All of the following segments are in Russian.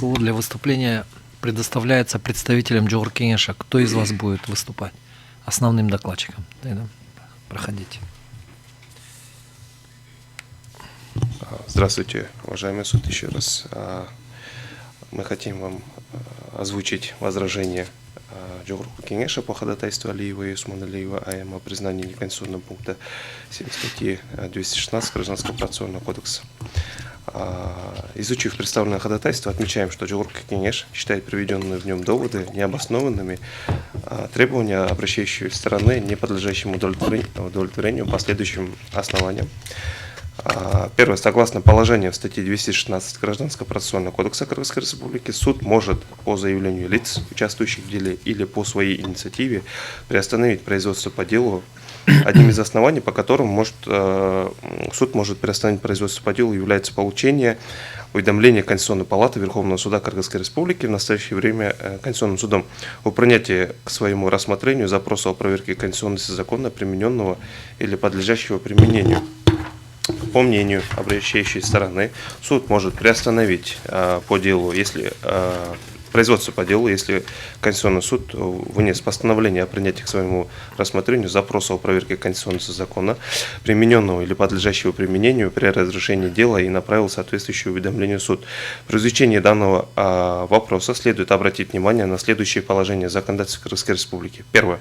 слово для выступления предоставляется представителям Джохор Кенеша. Кто из вас будет выступать основным докладчиком? Проходите. Здравствуйте, уважаемый суд, еще раз. Мы хотим вам озвучить возражение Джохор Кенеша по ходатайству Алиева и Усмана Алиева АМ о признании неконституционного пункта 7 статьи 216 Гражданского процессуального кодекса. Изучив представленное ходатайство, отмечаем, что Джохор Кенеш считает приведенные в нем доводы необоснованными, требования обращающей стороны, не подлежащим удовлетворению по следующим основаниям. Первое. Согласно положению в статье 216 Гражданского процессуального кодекса Кыргызской Республики, суд может по заявлению лиц, участвующих в деле, или по своей инициативе приостановить производство по делу. Одним из оснований, по которым суд может приостановить производство по делу, является получение уведомления Конституционной палаты Верховного суда Кыргызской Республики в настоящее время Конституционным судом о принятии к своему рассмотрению запроса о проверке конституционности закона, примененного или подлежащего применению. По мнению обращающей стороны, суд может приостановить производство по делу, если Конституционный суд вынес постановление о принятии к своему рассмотрению запроса о проверке конституционности закона, примененного или подлежащего применению при разрешении дела, и направил соответствующее уведомление в суд. При изучении данного вопроса следует обратить внимание на следующие положения законодательства Кыргызской Республики. Первое.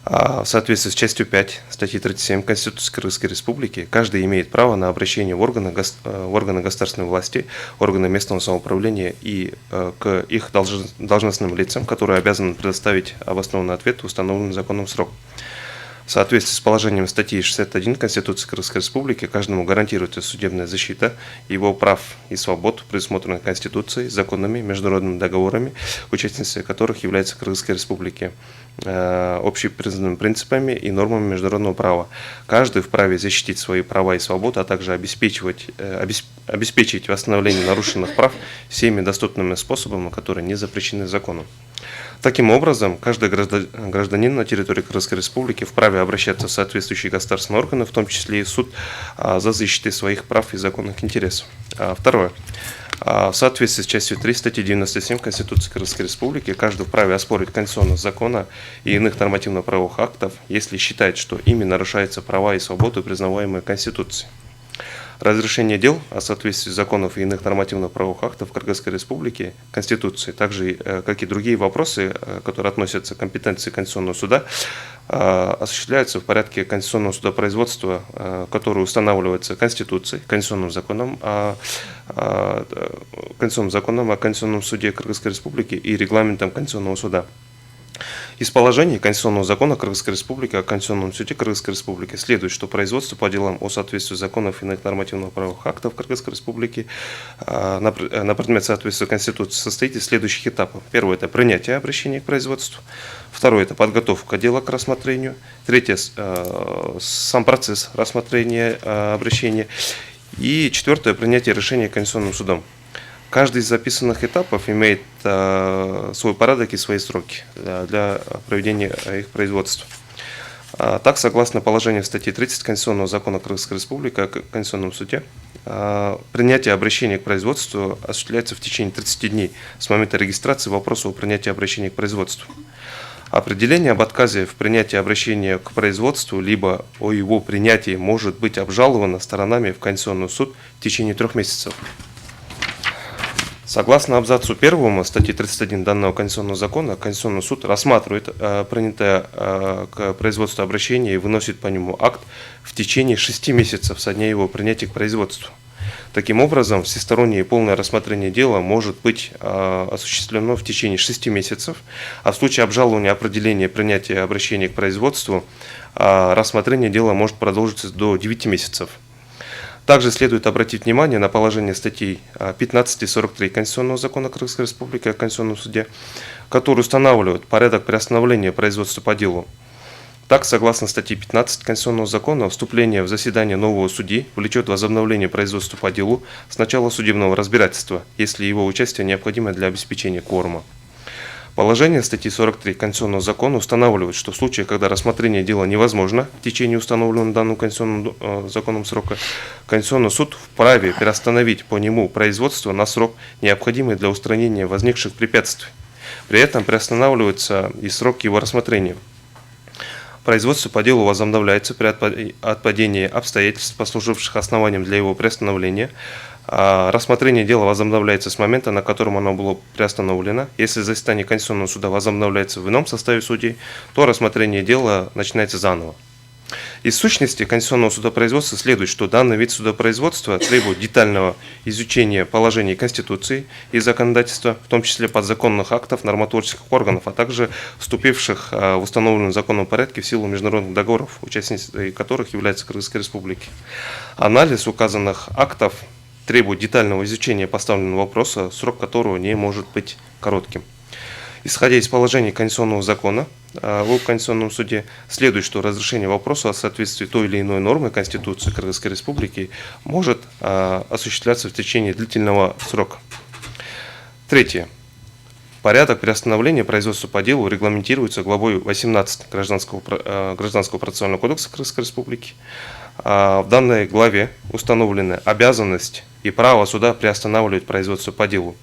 В соответствии с частью 5 статьи 37 Конституции Кыргызской Республики, каждый имеет право на обращение в органы государственной власти, органы местного самоуправления и к их должностным лицам, которые обязаны предоставить обоснованный ответ в установленный законом срок. В соответствии с положением статьи 61 Конституции Кыргызской Республики, каждому гарантируется судебная защита его прав и свобод, предусмотренных Конституцией, законами, международными договорами, участницей которых является Кыргызская Республика, общепризнанными принципами и нормами международного права. Каждый вправе защитить свои права и свободы, а также обеспечить восстановление нарушенных прав всеми доступными способами, которые не запрещены законом. Таким образом, каждый гражданин на территории Кыргызской Республики вправе обращаться в соответствующие государственные органы, в том числе и суд, за защитой своих прав и законных интересов. Второе. В соответствии с частью 3 статьи 97 Конституции Кыргызской Республики, каждый вправе оспорить конституционность закона и иных нормативно-правовых актов, если считает, что ими нарушаются права и свободы, признаваемые Конституцией. Разрешение дел о соответствии законов и иных нормативно-правовых актов Кыргызской Республики, Конституции, также как и другие вопросы, которые относятся к компетенции Конституционного суда, осуществляются в порядке конституционного судопроизводства, который устанавливается Конституцией, Конституционным законом о Конституционном суде Кыргызской Республики и регламентом Конституционного суда. Из положений Конституционного закона Кыргызской Республики о Конституционном суде Кыргызской Республики следует, что производство по делам о соответствии законов и иных нормативно-правовых актов Кыргызской Республики на предмет соответствия Конституции состоит из следующих этапов. Первое – это принятие обращения к производству. Второе – это подготовка дела к рассмотрению. Третье – сам процесс рассмотрения обращения. И четвертое – принятие решения Конституционным судом. Каждый из записанных этапов имеет свой порядок и свои сроки для проведения их производства. Так, согласно положению статьи 30 Конституционного закона Кыргызской Республики о Конституционном суде, принятие обращения к производству осуществляется в течение 30 дней с момента регистрации вопроса о принятии обращения к производству. Определение об отказе в принятии обращения к производству либо о его принятии может быть обжаловано сторонами в Конституционный суд в течение 3 месяцев. Согласно абзацу 1 статьи 31 данного Конституционного закона, Конституционный суд рассматривает принятое к производству обращение и выносит по нему акт в течение 6 месяцев со дня его принятия к производству. Таким образом, всестороннее и полное рассмотрение дела может быть осуществлено в течение 6 месяцев, а в случае обжалования определения принятия обращения к производству рассмотрение дела может продолжиться до 9 месяцев. Также следует обратить внимание на положение статей 15 и 43 Конституционного закона Кыргызской Республики о Конституционном суде, которые устанавливают порядок приостановления производства по делу. Так, согласно статье 15 Конституционного закона, вступление в заседание нового судьи влечет возобновление производства по делу с начала судебного разбирательства, если его участие необходимо для обеспечения кворума. Положение статьи 43 Конституционного закона устанавливает, что в случае, когда рассмотрение дела невозможно в течение установленного данным Конституционным законом срока, Конституционный суд вправе приостановить по нему производство на срок, необходимый для устранения возникших препятствий. При этом приостанавливается и срок его рассмотрения. Производство по делу возобновляется при отпадении обстоятельств, послуживших основанием для его приостановления. Рассмотрение дела возобновляется с момента, на котором оно было приостановлено. Если заседание Конституционного суда возобновляется в ином составе судей, то рассмотрение дела начинается заново. Из сущности Конституционного судопроизводства следует, что данный вид судопроизводства требует детального изучения положений Конституции и законодательства, в том числе подзаконных актов, нормотворческих органов, а также вступивших в установленном законном порядке в силу международных договоров, участницей которых является Кыргызская Республика. Анализ указанных актов требует детального изучения поставленного вопроса, срок которого не может быть коротким. Исходя из положений Конституционного закона в Конституционном суде, следует, что разрешение вопроса о соответствии той или иной нормы Конституции Кыргызской Республики может осуществляться в течение длительного срока. Третье. Порядок приостановления производства по делу регламентируется главой 18 Гражданского процессуального кодекса Кыргызской Республики. В данной главе установлены обязанность и право суда приостанавливать производство по делу.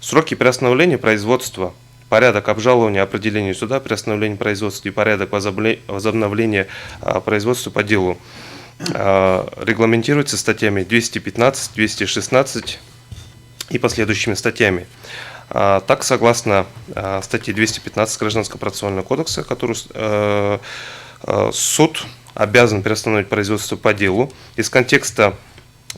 Сроки приостановления производства, порядок обжалования определений суда, приостановления производства и порядок возобновления производства по делу регламентируются статьями 215, 216 и последующими статьями. Так, согласно статье 215 Гражданского процессуального кодекса, которую суд обязан приостановить производство по делу, из контекста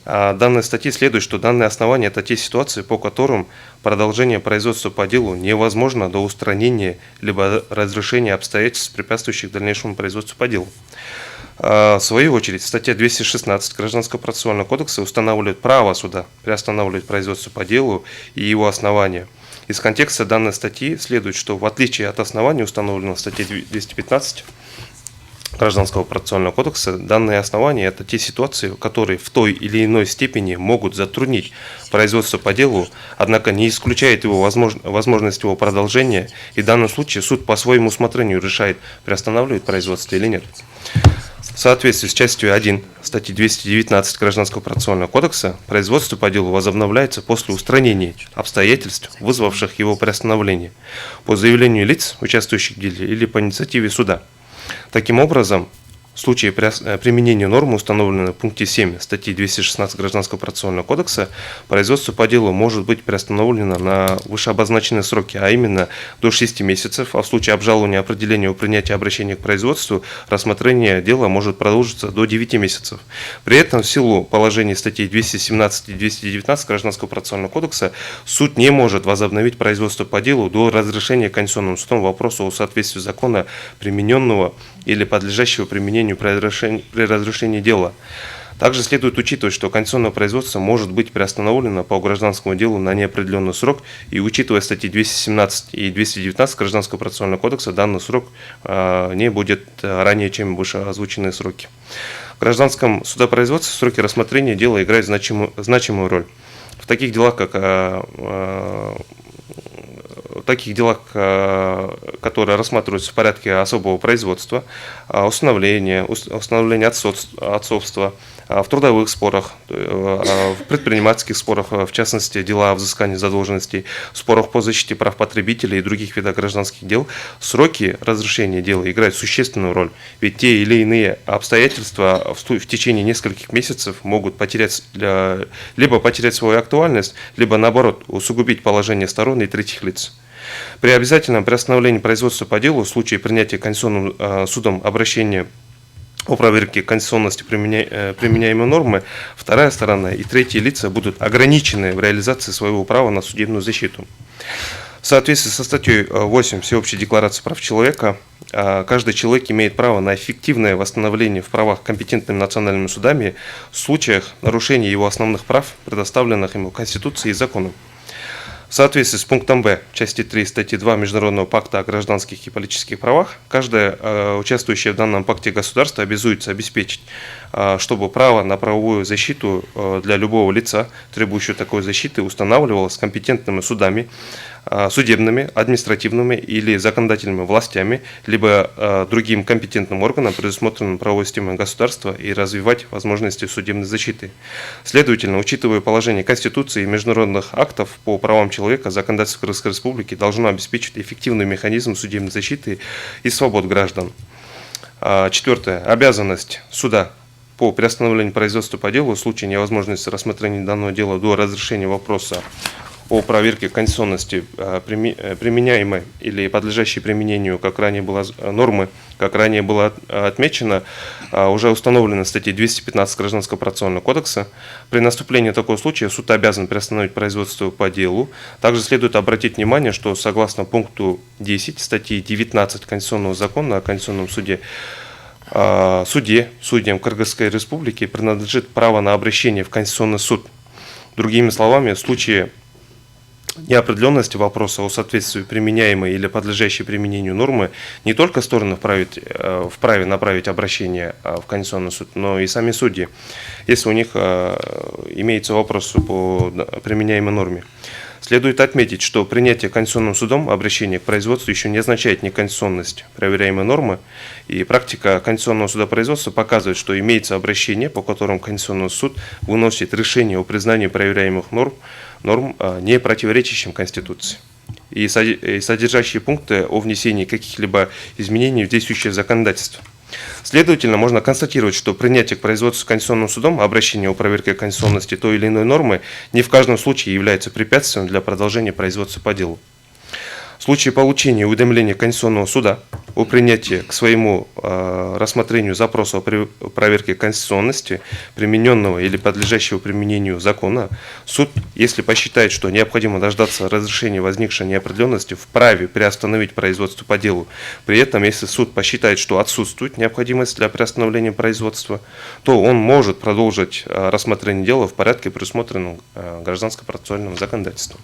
данной статьи следует, что данные основания – это те ситуации, по которым продолжение производства по делу невозможно до устранения либо разрешения обстоятельств, препятствующих дальнейшему производству по делу. В свою очередь, статья 216 Гражданского процессуального кодекса устанавливает право суда приостанавливать производство по делу и его основания. Из контекста данной статьи следует, что в отличие от оснований, установленного в статье 215 Гражданского процессуального кодекса, данные основания – это те ситуации, которые в той или иной степени могут затруднить производство по делу, однако не исключает его возможность его продолжения, и в данном случае суд по своему усмотрению решает, приостанавливать производство или нет. В соответствии с частью 1 статьи 219 Гражданского процессуального кодекса, производство по делу возобновляется после устранения обстоятельств, вызвавших его приостановление, по заявлению лиц, участвующих в деле, или по инициативе суда. Таким образом, в случае применения нормы, установленной в пункте 7 статьи 216 Гражданского процессуального кодекса, производство по делу может быть приостановлено на вышеобозначенные сроки, а именно до 6 месяцев, а в случае обжалования определения о принятии обращения к производству, рассмотрение дела может продолжиться до 9 месяцев. При этом, в силу положений статей 217 и 219 Гражданского процессуального кодекса, суд не может возобновить производство по делу до разрешения Конституционным судом вопроса о соответствии закона, примененного или подлежащего применению при разрешении дела. Также следует учитывать, что конституционное производство может быть приостановлено по гражданскому делу на неопределенный срок, и учитывая статьи 217 и 219 Гражданского процессуального кодекса, данный срок не будет ранее, чем вышеозвученные сроки. В гражданском судопроизводстве сроки рассмотрения дела играют значимую роль. В таких делах, которые рассматриваются в порядке особого производства, установления отцовства, в трудовых спорах, в предпринимательских спорах, в частности, дела о взыскании задолженностей, спорах по защите прав потребителей и других видах гражданских дел, сроки разрешения дела играют существенную роль, ведь те или иные обстоятельства в течение нескольких месяцев могут либо потерять свою актуальность, либо, наоборот, усугубить положение сторон и третьих лиц. При обязательном приостановлении производства по делу в случае принятия Конституционным судом обращения о проверке конституционности применяемой нормы, вторая сторона и третьи лица будут ограничены в реализации своего права на судебную защиту. В соответствии со статьей 8 Всеобщей декларации прав человека, каждый человек имеет право на эффективное восстановление в правах компетентными национальными судами в случаях нарушения его основных прав, предоставленных ему Конституцией и законом. В соответствии с пунктом Б части 3 статьи 2 Международного пакта о гражданских и политических правах, каждое участвующее в данном пакте государство обязуется обеспечить, чтобы право на правовую защиту для любого лица, требующего такой защиты, устанавливалось компетентными судами судебными, административными или законодательными властями, либо другим компетентным органам, предусмотренным правовой системой государства, и развивать возможности судебной защиты. Следовательно, учитывая положение Конституции и международных актов по правам человека, законодательство Кыргызской Республики должно обеспечить эффективный механизм судебной защиты и свобод граждан. Четвертое. Обязанность суда по приостановлению производства по делу в случае невозможности рассмотрения данного дела до разрешения вопроса о проверке конституционности применяемой или подлежащей применению, как ранее было нормы, как ранее было отмечено, уже установлено в статье 215 Гражданского процессуального кодекса. При наступлении такого случая суд обязан приостановить производство по делу. Также следует обратить внимание, что согласно пункту 10 статьи 19 Конституционного закона о Конституционном суде, судьям Кыргызской Республики принадлежит право на обращение в Конституционный суд. Другими словами, в случае неопределенности вопроса о соответствии применяемой или подлежащей применению нормы, не только стороны вправе направить обращение в Конституционный суд, но и сами судьи, если у них имеется вопрос по применяемой норме. Следует отметить, что принятие Конституционным судом обращения к производству еще не означает неконституционность проверяемой нормы, и практика Конституционного судопроизводства показывает, что имеется обращение, по которому Конституционный суд выносит решение о признании проверяемых норм не противоречащим Конституции, и содержащие пункты о внесении каких-либо изменений в действующее законодательство. Следовательно, можно констатировать, что принятие к производству Конституционным судом обращения о проверке конституционности той или иной нормы не в каждом случае является препятствием для продолжения производства по делу. В случае получения уведомления Конституционного суда о принятии к своему рассмотрению запроса о проверке конституционности примененного или подлежащего применению закона, суд, если посчитает, что необходимо дождаться разрешения возникшей неопределенности, вправе приостановить производство по делу. При этом, если суд посчитает, что отсутствует необходимость для приостановления производства, то он может продолжить рассмотрение дела в порядке, предусмотренном гражданско-процессуальным законодательством.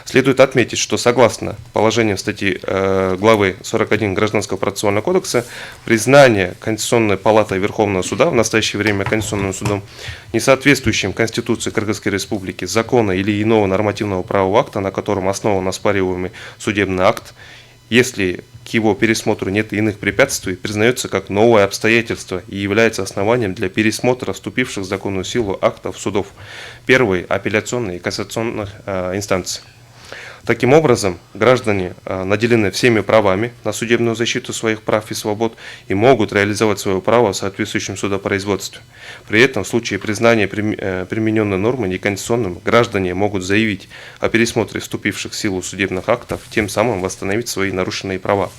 Следует отметить, что согласно положениям статьи главы 41 Гражданского процессуального кодекса, признание Конституционной палатой Верховного суда в настоящее время Конституционным судом несоответствующим Конституции Кыргызской Республики закона или иного нормативного правового акта, на котором основан оспариваемый судебный акт, если к его пересмотру нет иных препятствий, признается как новое обстоятельство и является основанием для пересмотра вступивших в законную силу актов судов первой, апелляционной и кассационных инстанций. Таким образом, граждане наделены всеми правами на судебную защиту своих прав и свобод и могут реализовать свое право в соответствующем судопроизводстве. При этом в случае признания примененной нормы неконституционным, граждане могут заявить о пересмотре вступивших в силу судебных актов, тем самым восстановить свои нарушенные права.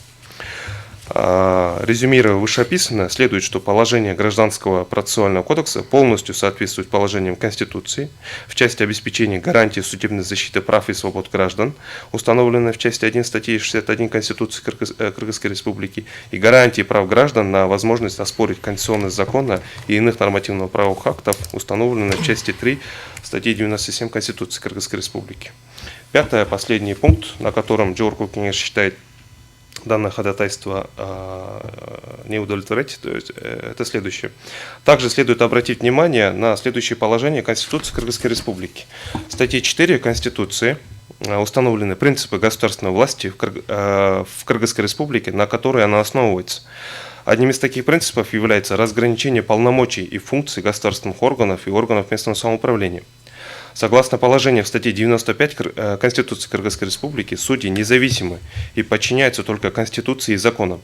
Резюмируя вышеописанное, следует, что положение Гражданского процессуального кодекса полностью соответствует положениям Конституции в части обеспечения гарантии судебной защиты прав и свобод граждан, установленной в части 1 статьи 61 Конституции Кыргызской Республики, и гарантии прав граждан на возможность оспорить конституционность закона и иных нормативно-правовых актов, установленных в части 3 статьи 97 Конституции Кыргызской Республики. Пятое, последний пункт, на котором Джорку Кенеш считает данное ходатайство не удовлетворять, то есть, это следующее. Также следует обратить внимание на следующее положение Конституции Кыргызской Республики. В статье 4 Конституции установлены принципы государственной власти в Кыргызской Республике, на которые она основывается. Одним из таких принципов является разграничение полномочий и функций государственных органов и органов местного самоуправления. Согласно положению в статье 95 Конституции Кыргызской Республики, судьи независимы и подчиняются только Конституции и законам.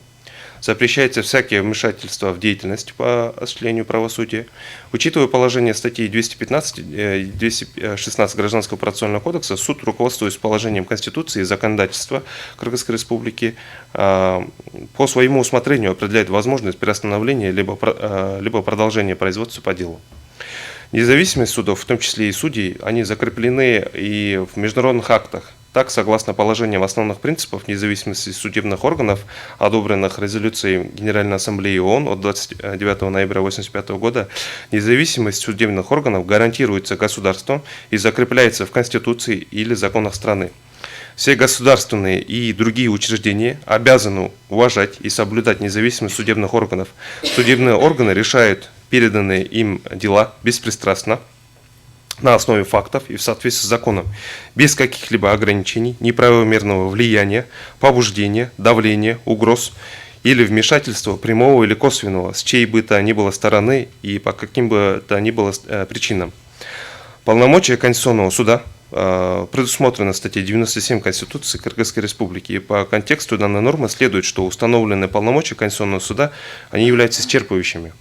Запрещается всякие вмешательства в деятельность по осуществлению правосудия. Учитывая положение статьи 215 и 216 Гражданского процессуального кодекса, суд, руководствуясь положением Конституции и законодательства Кыргызской Республики, по своему усмотрению определяет возможность приостановления либо продолжения производства по делу. Независимость судов, в том числе и судей, они закреплены и в международных актах. Так, согласно положениям основных принципов независимости судебных органов, одобренных резолюцией Генеральной Ассамблеи ООН от 29 ноября 1985 года, независимость судебных органов гарантируется государством и закрепляется в Конституции или законах страны. Все государственные и другие учреждения обязаны уважать и соблюдать независимость судебных органов. Судебные органы решают переданные им дела беспристрастно, на основе фактов и в соответствии с законом, без каких-либо ограничений, неправомерного влияния, побуждения, давления, угроз или вмешательства прямого или косвенного с чьей бы то ни было стороны и по каким бы то ни было причинам. Полномочия Конституционного суда предусмотрено статьей 97 Конституции Кыргызской Республики, и по контексту данной нормы следует, что установленные полномочия Конституционного суда, они являются исчерпывающими.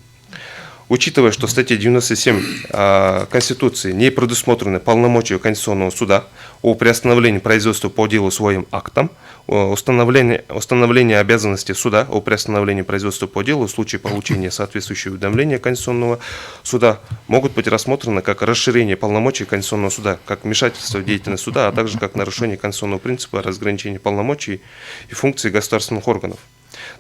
Учитывая, что в статье 97 Конституции не предусмотрены полномочия Конституционного суда о приостановлении производства по делу своим актом, установление обязанностей суда о приостановлении производства по делу в случае получения соответствующего уведомления Конституционного суда могут быть рассмотрены как расширение полномочий Конституционного суда, как вмешательство в деятельность суда, а также как нарушение конституционного принципа разграничения полномочий и функций государственных органов.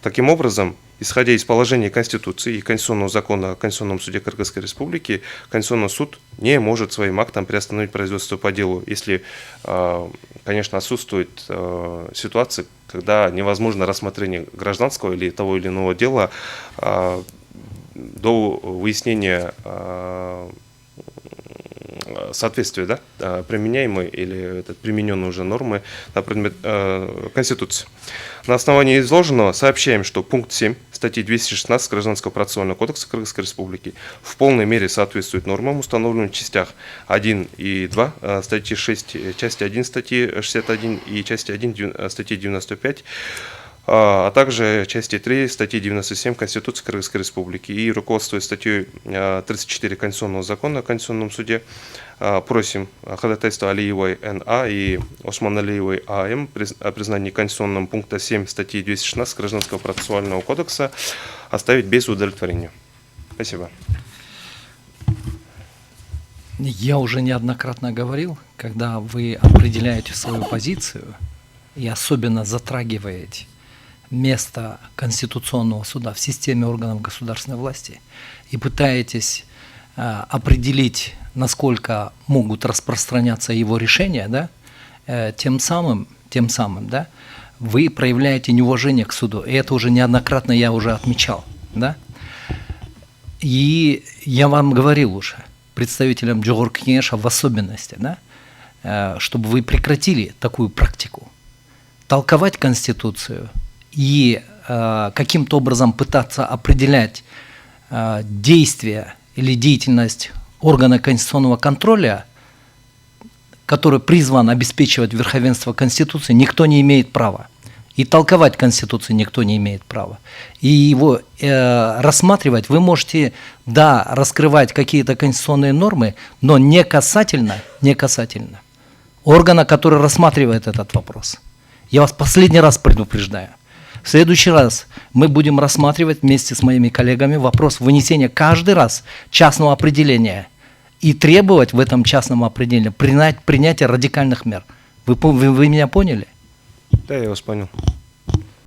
Таким образом, исходя из положения Конституции и Конституционного закона о Конституционном суде Кыргызской Республики, Конституционный суд не может своим актом приостановить производство по делу, если, конечно, отсутствует ситуация, когда невозможно рассмотрение гражданского или того или иного дела до выяснения соответствия, да, применяемой или примененной уже нормы на предмет Конституции. На основании изложенного сообщаем, что пункт 7 статьи 216 Гражданского процессуального кодекса Кыргызской Республики в полной мере соответствует нормам, установленным в частях 1 и 2 статьи 6, части 1 статьи 61 и части 1 статьи 95, а также части 3 статьи 97 Конституции Кыргызской Республики. И руководствуясь статьей 34 Конституционного закона о Конституционном суде, просим ходатайство Алиевой Н.А. и Османалиевой А.М. о признании конституционным пункта 7 статьи 216 Гражданского процессуального кодекса оставить без удовлетворения. Спасибо. Я уже неоднократно говорил, когда вы определяете свою позицию и особенно затрагиваете место Конституционного суда в системе органов государственной власти и пытаетесь определить, насколько могут распространяться его решения, да, тем самым, да, вы проявляете неуважение к суду. И это уже неоднократно я уже отмечал. Да? И я вам говорил уже, представителям Джогорку Кеңеша в особенности, да, чтобы вы прекратили такую практику. Толковать Конституцию и каким-то образом пытаться определять действия или деятельность органа конституционного контроля, который призван обеспечивать верховенство Конституции, никто не имеет права. И толковать Конституцию никто не имеет права. И его рассматривать вы можете, да, раскрывать какие-то конституционные нормы, но не касательно органа, который рассматривает этот вопрос. Я вас последний раз предупреждаю. В следующий раз мы будем рассматривать вместе с моими коллегами вопрос вынесения каждый раз частного определения и требовать в этом частном определении принятия радикальных мер. Вы меня поняли? Да, я вас понял.